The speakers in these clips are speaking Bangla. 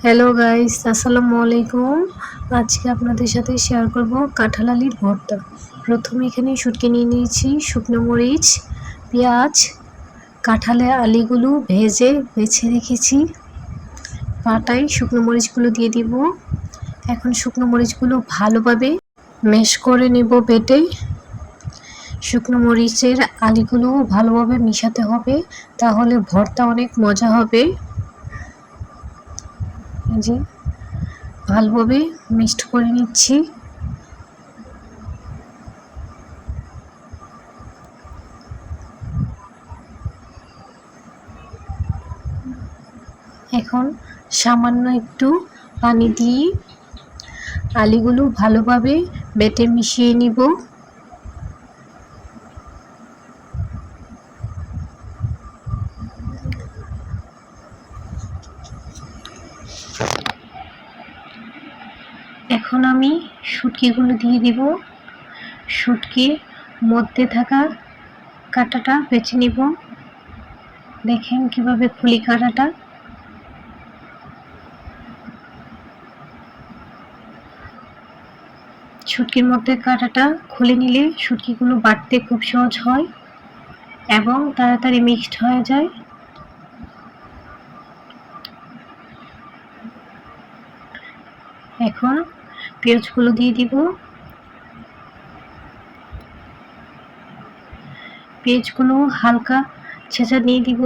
হ্যালো গাইস, আসসালামু আলাইকুম। আজকে আপনাদের সাথে শেয়ার করব কাঁঠাল আলির ভর্তা। প্রথমে এখানে শুটকি নিয়ে নিয়েছি, শুকনো মরিচ, পেঁয়াজ, কাঁঠালের আলিগুলো ভেজে বেছে রেখেছি। পাটায় শুকনো মরিচগুলো দিয়ে দিব। এখন শুকনো মরিচগুলো ভালোভাবে ম্যাশ করে নেব বেটে। শুকনো মরিচের আলিগুলো ভালোভাবে মিশাতে হবে, তাহলে ভর্তা অনেক মজা হবে। যে ভালোভাবে মিক্সড করে নিচ্ছি। এখন সামান্য একটু পানি দিয়ে আলিগুলো ভালোভাবে বেটে মিশিয়ে নিব। এখন আমি শুটকিগুলো দিয়ে দিব। শুটকির মধ্যে থাকা কাঁটাটা বেছে নিব। দেখেন কিভাবে খুলি কাঁটাটা। শুটকির মধ্যে কাঁটাটা খুলে নিলে শুটকিগুলো বাটতে খুব সহজ হয় এবং তাড়াতাড়ি মিক্সড হয়ে যায়। এখন পেঁয়াজগুলো দিয়ে দিব। পেঁয়াজগুলো হালকা ছেঁচা দিয়ে দিব।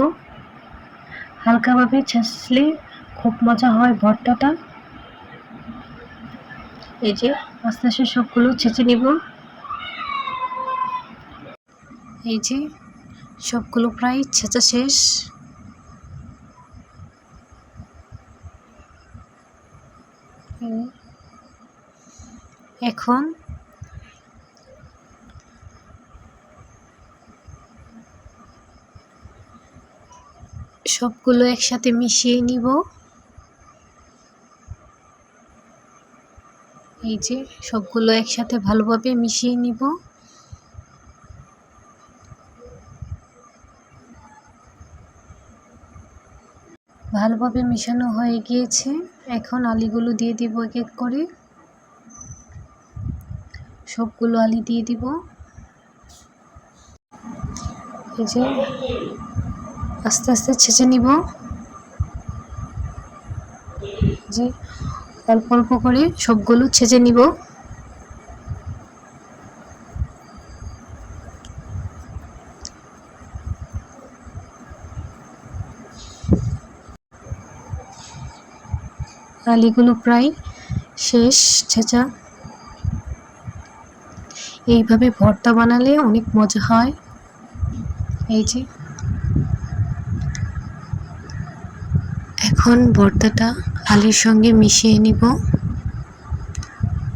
হালকাভাবে ছেঁচলে খুব মজা হয় ভর্তাটা। এই যে আস্তে আস্তে সবগুলো ছেঁচে নিব। এই যে সবগুলো প্রায় ছেঁচা শেষ। এখন সবগুলো একসাথে মিশিয়ে নিব। এই যে সবগুলো একসাথে ভালোভাবে মিশিয়ে নিব। ভালোভাবে মিশানো হয়ে গিয়েছে। এখন আলিগুলো দিয়ে দিব এক এক করে। সবগুলো আলি দিয়ে দিব। এই যে আস্তে আস্তে ছেঁচে নিব। যে অল্প অল্প করে সবগুলো ছেঁচে নিব। আলিগুলো প্রায় শেষ ছেঁচা। এইভাবে ভর্তা বানালে অনেক মজা হয়। এই যে এখন ভর্তাটা আলুর সঙ্গে মিশিয়ে নিব।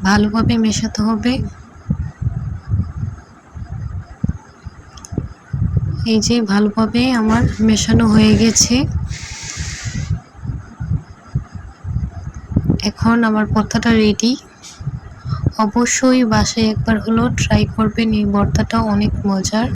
ভালোভাবে মেশাতে হবে। এই যে ভালোভাবে আমার মেশানো হয়ে গেছে। এখন আমার ভর্তাটা রেডি। অবশ্যই বাসায় একবার হলো ট্রাই করবেন, এই ভর্তাটা অনেক মজার।